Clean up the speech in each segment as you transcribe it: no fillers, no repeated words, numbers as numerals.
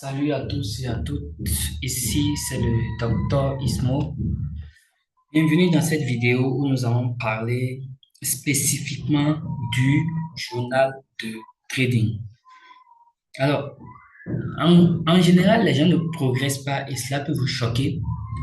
Salut à tous et à toutes, ici c'est le docteur Ismo. Bienvenue dans cette vidéo où nous allons parler spécifiquement du journal de trading. Alors, en général, les gens ne progressent pas et cela peut vous choquer.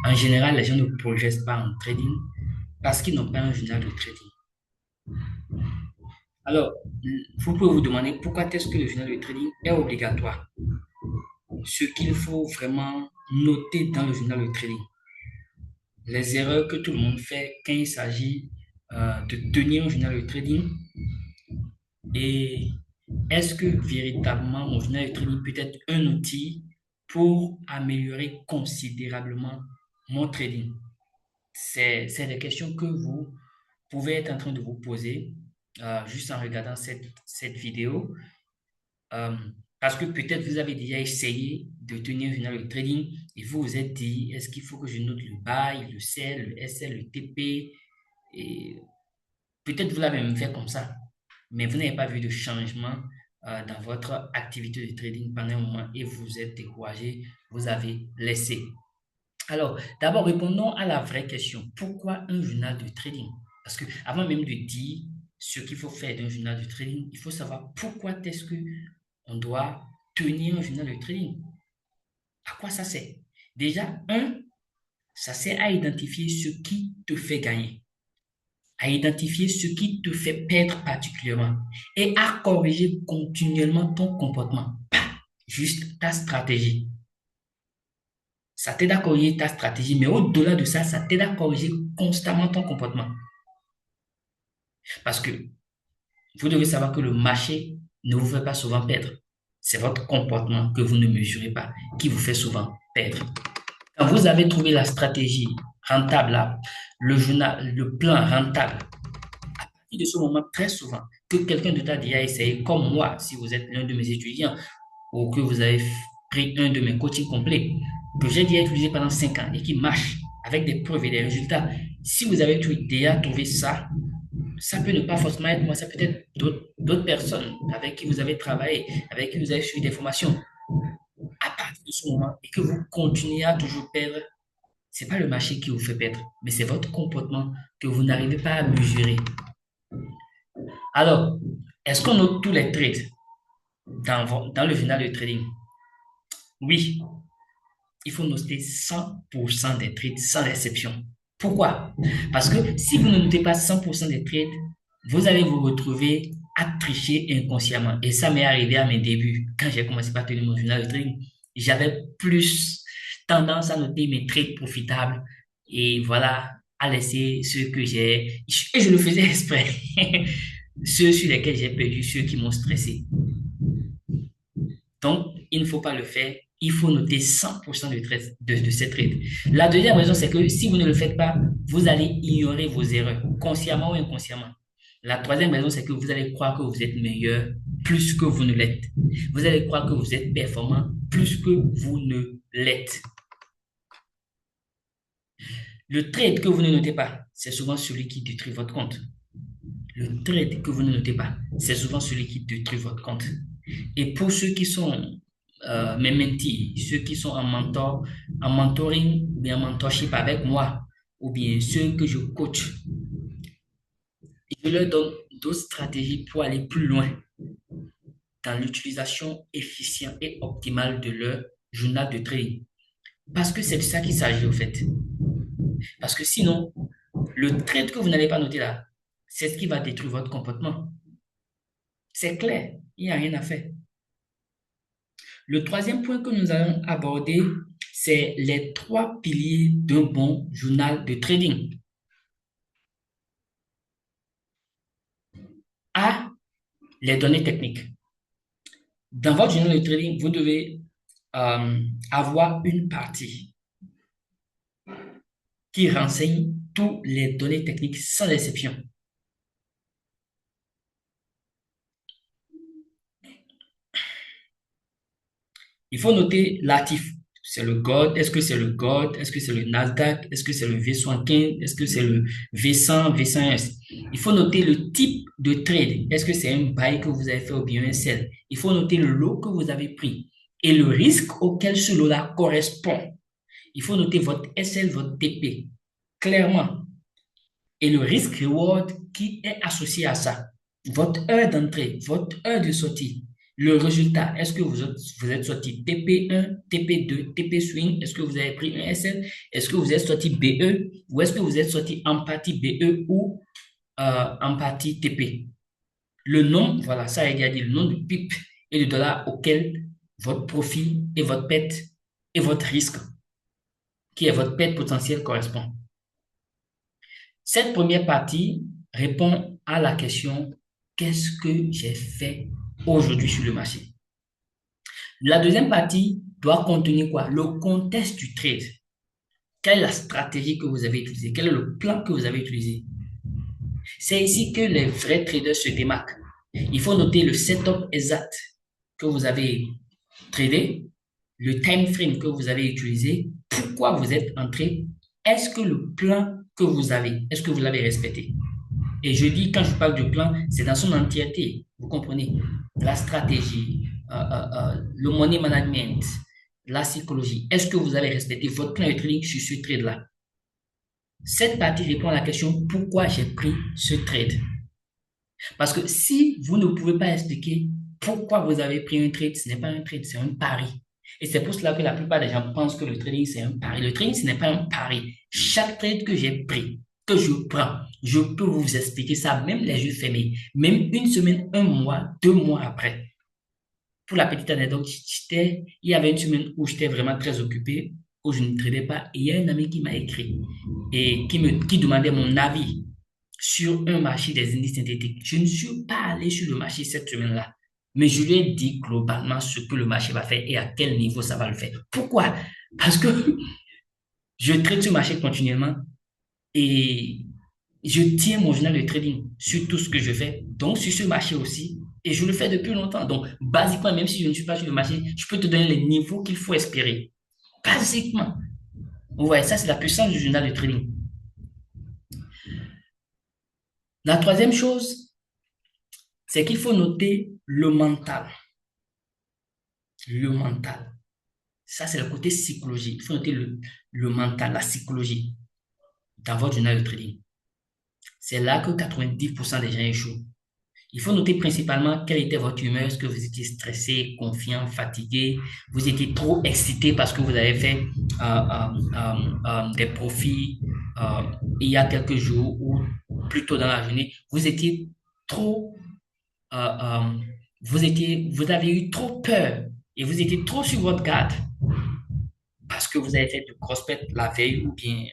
En général, les gens ne progressent pas en trading parce qu'ils n'ont pas un journal de trading. Alors, vous pouvez vous demander pourquoi est-ce que le journal de trading est obligatoire? Ce qu'il faut vraiment noter dans le journal de trading. Les erreurs que tout le monde fait quand il s'agit de tenir un journal de trading et est-ce que véritablement mon journal de trading peut être un outil pour améliorer considérablement mon trading? C'est des questions que vous pouvez être en train de vous poser juste en regardant cette vidéo. Euh, Parce que peut-être vous avez déjà essayé de tenir un journal de trading et vous vous êtes dit, est-ce qu'il faut que je note le buy, le sell, le SL, le TP? Et peut-être vous l'avez même fait comme ça, mais vous n'avez pas vu de changement dans votre activité de trading pendant un moment et vous vous êtes découragé, vous avez laissé. Alors, d'abord, répondons à la vraie question. Pourquoi un journal de trading? Parce que avant même de dire ce qu'il faut faire d'un journal de trading, il faut savoir pourquoi est-ce que on doit tenir un journal de trading. À quoi ça sert? Déjà, ça sert à identifier ce qui te fait gagner, à identifier ce qui te fait perdre particulièrement et à corriger continuellement ton comportement, pas juste ta stratégie. Ça t'aide à corriger ta stratégie, mais au-delà de ça, ça t'aide à corriger constamment ton comportement. Parce que vous devez savoir que le marché ne vous fait pas souvent perdre. C'est votre comportement que vous ne mesurez pas qui vous fait souvent perdre. Quand vous avez trouvé la stratégie rentable, là, le journal, le plan rentable, de ce moment, très souvent, que quelqu'un de ta déjà essayé, comme moi, si vous êtes l'un de mes étudiants, ou que vous avez pris un de mes coachings complets, que j'ai déjà utilisé pendant 5 ans et qui marche avec des preuves et des résultats. Si vous avez déjà trouvé ça, ça peut ne pas forcément être moi, ça peut être d'autres personnes avec qui vous avez travaillé, avec qui vous avez suivi des formations. À partir de ce moment, et que vous continuez à toujours perdre, c'est pas le marché qui vous fait perdre, mais c'est votre comportement que vous n'arrivez pas à mesurer. Alors, est-ce qu'on note tous les trades dans le journal de trading? Oui, il faut noter 100% des trades sans exception. Pourquoi? Parce que si vous ne notez pas 100% des trades, vous allez vous retrouver à tricher inconsciemment. Et ça m'est arrivé à mes débuts. Quand j'ai commencé par tenir mon journal de trading, j'avais plus tendance à noter mes trades profitables et voilà, à laisser ceux que j'ai. Et je le faisais exprès. Ceux sur lesquels j'ai perdu, ceux qui m'ont stressé. Donc, il ne faut pas le faire. Il faut noter 100% de ces trades. La deuxième raison, c'est que si vous ne le faites pas, vous allez ignorer vos erreurs, consciemment ou inconsciemment. La troisième raison, c'est que vous allez croire que vous êtes meilleur plus que vous ne l'êtes. Vous allez croire que vous êtes performant plus que vous ne l'êtes. Le trade que vous ne notez pas, c'est souvent celui qui détruit votre compte. Le trade que vous ne notez pas, c'est souvent celui qui détruit votre compte. Et pour ceux qui sont mes mentees, ceux qui sont en mentoring ou bien en mentorship avec moi, ou bien ceux que je coach, je leur donne d'autres stratégies pour aller plus loin dans l'utilisation efficiente et optimale de leur journal de trading. Parce que c'est de ça qu'il s'agit au fait. Parce que sinon, le trade que vous n'allez pas noter là, c'est ce qui va détruire votre comportement. C'est clair, il n'y a rien à faire. Le troisième point que nous allons aborder, c'est les trois piliers d'un bon journal de trading. A, les données techniques. Dans votre journal de trading, vous devez avoir une partie qui renseigne toutes les données techniques sans exception. Il faut noter l'actif. C'est le gold, est-ce que c'est le gold, est-ce que c'est le Nasdaq, est-ce que c'est le V75, est-ce que c'est le V100, V100S. Il faut noter le type de trade. Est-ce que c'est un buy que vous avez fait ou bien un sell? Il faut noter le lot que vous avez pris et le risque auquel ce lot-là correspond. Il faut noter votre SL, votre TP, clairement, et le risque reward qui est associé à ça. Votre heure d'entrée, votre heure de sortie, le résultat, est-ce que vous êtes sorti TP1, TP2, TP swing, est-ce que vous avez pris un SL, est-ce que vous êtes sorti BE, ou est-ce que vous êtes sorti en partie BE ou en partie TP. Le nom, voilà, ça a déjà dit, le nom de pipe et de dollar auquel votre profit et votre perte et votre risque, qui est votre perte potentielle, correspond. Cette première partie répond à la question, qu'est-ce que j'ai fait aujourd'hui sur le marché? La deuxième partie doit contenir quoi? Le contexte du trade. Quelle est la stratégie que vous avez utilisée? Quel est le plan que vous avez utilisé? C'est ici que les vrais traders se démarquent. Il faut noter le setup exact que vous avez tradé, le time frame que vous avez utilisé, pourquoi vous êtes entré, est-ce que le plan que vous avez, est-ce que vous l'avez respecté? Et je dis, quand je parle du plan, c'est dans son entièreté. Vous comprenez? La stratégie, le money management, la psychologie. Est-ce que vous avez respecté votre plan de trading sur ce trade-là? Cette partie répond à la question pourquoi j'ai pris ce trade. Parce que si vous ne pouvez pas expliquer pourquoi vous avez pris un trade, ce n'est pas un trade, c'est un pari. Et c'est pour cela que la plupart des gens pensent que le trading, c'est un pari. Le trading, ce n'est pas un pari. Chaque trade que j'ai pris, que je prends, je peux vous expliquer ça, même les yeux fermés, même une semaine, un mois, 2 mois après. Pour la petite anecdote, il y avait une semaine où j'étais vraiment très occupé, où je ne tradais pas, et il y a un ami qui m'a écrit et qui demandait mon avis sur un marché des indices synthétiques. Je ne suis pas allé sur le marché cette semaine-là, mais je lui ai dit globalement ce que le marché va faire et à quel niveau ça va le faire. Pourquoi? Parce que je traite ce marché continuellement et je tiens mon journal de trading sur tout ce que je fais, donc sur ce marché aussi, et je le fais depuis longtemps. Donc, basiquement, même si je ne suis pas sur le marché, je peux te donner les niveaux qu'il faut espérer. Basiquement. Vous voyez, ça, c'est la puissance du journal de trading. La troisième chose, c'est qu'il faut noter le mental. Le mental. Ça, c'est le côté psychologique. Il faut noter le mental, la psychologie dans votre journal de trading. C'est là que 90% des gens échouent. Il faut noter principalement quelle était votre humeur. Est-ce que vous étiez stressé, confiant, fatigué? Vous étiez trop excité parce que vous avez fait des profits il y a quelques jours ou plus tôt dans la journée. Vous étiez trop, euh, euh, vous avez eu trop peur et vous étiez trop sur votre garde parce que vous avez fait de grosses pertes la veille ou bien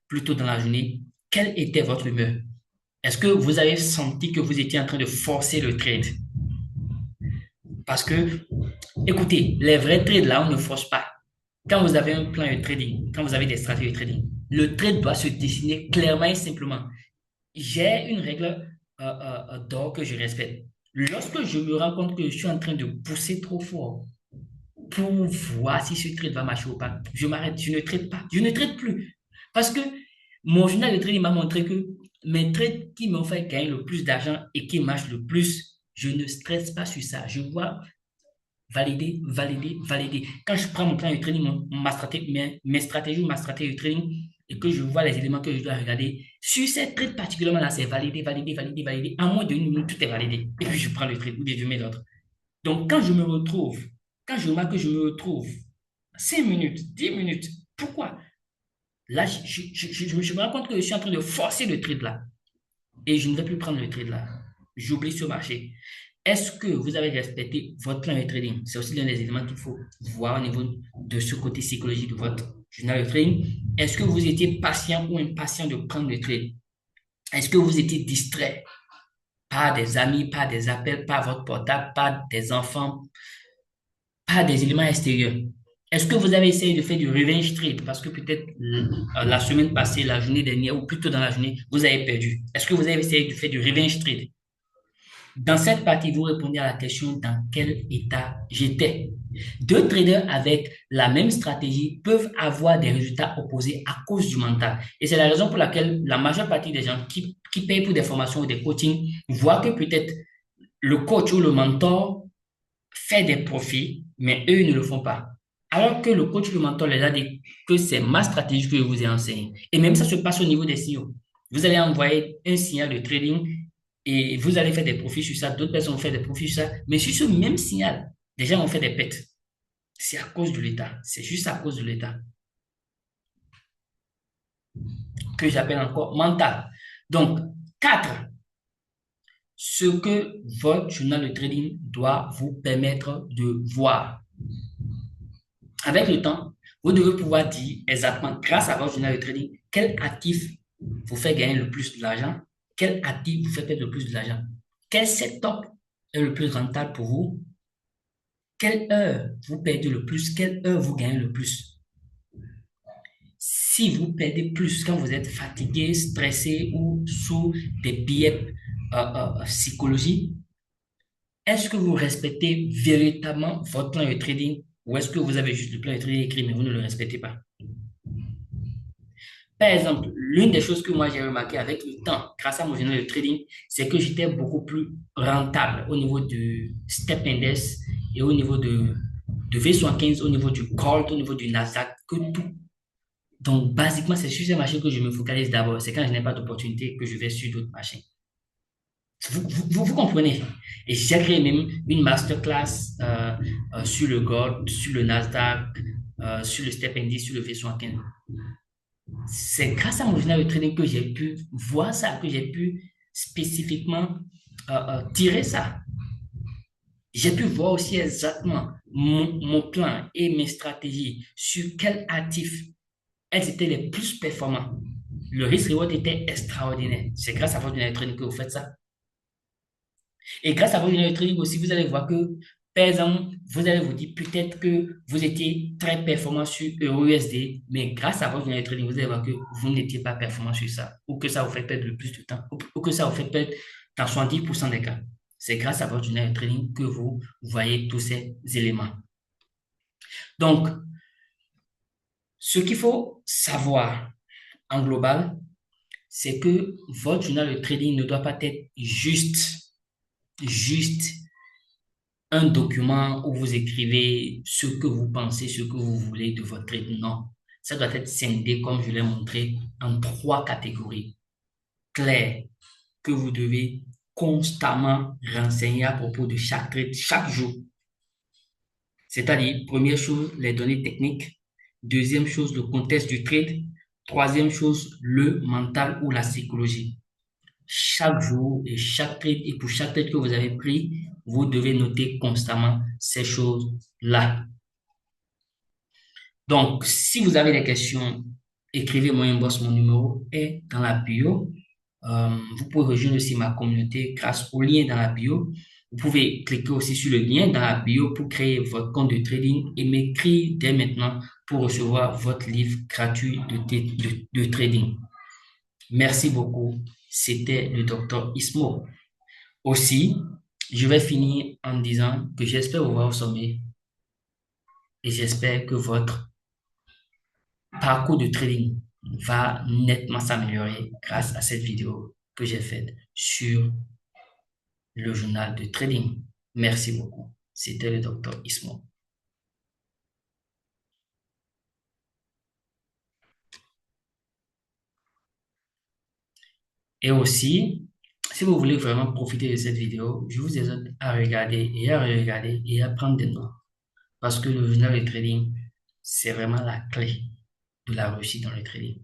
plus tôt dans la journée. Quelle était votre humeur? Est-ce que vous avez senti que vous étiez en train de forcer le trade? Parce que, écoutez, les vrais trades, là, on ne force pas. Quand vous avez un plan de trading, quand vous avez des stratégies de trading, le trade doit se dessiner clairement et simplement. J'ai une règle d'or que je respecte. Lorsque je me rends compte que je suis en train de pousser trop fort pour voir si ce trade va marcher ou pas, je m'arrête, je ne trade pas, je ne trade plus. Parce que mon journal de trading m'a montré que mes trades qui m'ont fait gagner le plus d'argent et qui marchent le plus, je ne stresse pas sur ça. Je vois valider, valider, valider. Quand je prends mon plan de trading, ma stratégie, mes stratégies ou ma stratégie de trading, et que je vois les éléments que je dois regarder, sur ces trades particulièrement là, c'est valider, valider, valider, valider. En moins d'une minute, tout est validé. Et puis je prends le trade ou bien je mets l'autre. Donc quand je me retrouve, quand je remarque que je me retrouve 5 minutes, 10 minutes, pourquoi? Là, je me rends compte que je suis en train de forcer le trade là. Et je ne vais plus prendre le trade là. J'oublie ce marché. Est-ce que vous avez respecté votre plan de trading? C'est aussi l'un des éléments qu'il faut voir au niveau de ce côté psychologique de votre journal de trading. Est-ce que vous étiez patient ou impatient de prendre le trade? Est-ce que vous étiez distrait par des amis, par des appels, par votre portable, par des enfants, par des éléments extérieurs? Est-ce que vous avez essayé de faire du revenge trade parce que peut-être la semaine passée, la journée dernière ou plutôt dans la journée, vous avez perdu? Est-ce que vous avez essayé de faire du revenge trade? Dans cette partie, vous répondez à la question dans quel état j'étais. Deux traders avec la même stratégie peuvent avoir des résultats opposés à cause du mental. Et c'est la raison pour laquelle la majeure partie des gens qui payent pour des formations ou des coachings voient que peut-être le coach ou le mentor faire des profits, mais eux, ils ne le font pas. Alors que le coach, le mentor les a dit que c'est ma stratégie que je vous ai enseignée. Et même ça se passe au niveau des signaux. Vous allez envoyer un signal de trading et vous allez faire des profits sur ça, d'autres personnes vont faire des profits sur ça, mais sur ce même signal, des gens vont faire des pertes. C'est à cause de l'État. C'est juste à cause de l'État que j'appelle encore mental. Donc, 4, ce que votre journal de trading doit vous permettre de voir. Avec le temps, vous devez pouvoir dire exactement, grâce à votre journal de trading, quel actif vous fait gagner le plus d'argent, quel actif vous fait perdre le plus d'argent, quel setup est le plus rentable pour vous, quelle heure vous perdez le plus, quelle heure vous gagnez le plus. Si vous perdez plus quand vous êtes fatigué, stressé ou sous des biais psychologiques, est-ce que vous respectez véritablement votre plan de trading ou est-ce que vous avez juste le plan de trading écrit mais vous ne le respectez pas? Par exemple, l'une des choses que moi j'ai remarqué avec le temps, grâce à mon journal de trading, c'est que j'étais beaucoup plus rentable au niveau du Step Index et au niveau de V75, au niveau du Gold, au niveau du Nasdaq, que tout. Donc, basiquement, c'est sur ces machines que je me focalise d'abord. C'est quand je n'ai pas d'opportunité que je vais sur d'autres machines. Vous comprenez? Et j'ai créé même une masterclass sur le Gold, sur le Nasdaq, sur le Step Index, sur le V75. C'est grâce à mon journal de trading que j'ai pu voir ça, que j'ai pu spécifiquement tirer ça. J'ai pu voir aussi exactement mon plan et mes stratégies sur quels actifs elles étaient les plus performants. Le risk-reward était extraordinaire. C'est grâce à votre journal de trading que vous faites ça. Et grâce à votre journal de trading aussi, vous allez voir que, par exemple, vous allez vous dire peut-être que vous étiez très performant sur EURUSD, mais grâce à votre journal de trading, vous allez voir que vous n'étiez pas performant sur ça, ou que ça vous fait perdre le plus de temps, ou que ça vous fait perdre dans 70% des cas. C'est grâce à votre journal de trading que vous voyez tous ces éléments. Donc, ce qu'il faut savoir en global, c'est que votre journal de trading ne doit pas être juste un document où vous écrivez ce que vous pensez, ce que vous voulez de votre trade. Non, ça doit être scindé, comme je l'ai montré, en 3 catégories claires que vous devez constamment renseigner à propos de chaque trade, chaque jour. C'est-à-dire, première chose, les données techniques. Deuxième chose, le contexte du trade. Troisième chose, le mental ou la psychologie. Chaque jour et chaque trade, et pour chaque trade que vous avez pris, vous devez noter constamment ces choses-là. Donc, si vous avez des questions, écrivez-moi inbox, mon numéro est dans la bio. Vous pouvez rejoindre aussi ma communauté grâce au lien dans la bio. Vous pouvez cliquer aussi sur le lien dans la bio pour créer votre compte de trading et m'écrire dès maintenant pour recevoir votre livre gratuit de trading. Merci beaucoup. C'était le docteur Ismo. Aussi, je vais finir en disant que j'espère vous voir au sommet et j'espère que votre parcours de trading va nettement s'améliorer grâce à cette vidéo que j'ai faite sur le journal de trading. Merci beaucoup. C'était le docteur Ismo. Et aussi, si vous voulez vraiment profiter de cette vidéo, je vous exhorte à regarder et à prendre des notes. Parce que le journal de trading, c'est vraiment la clé de la réussite dans le trading.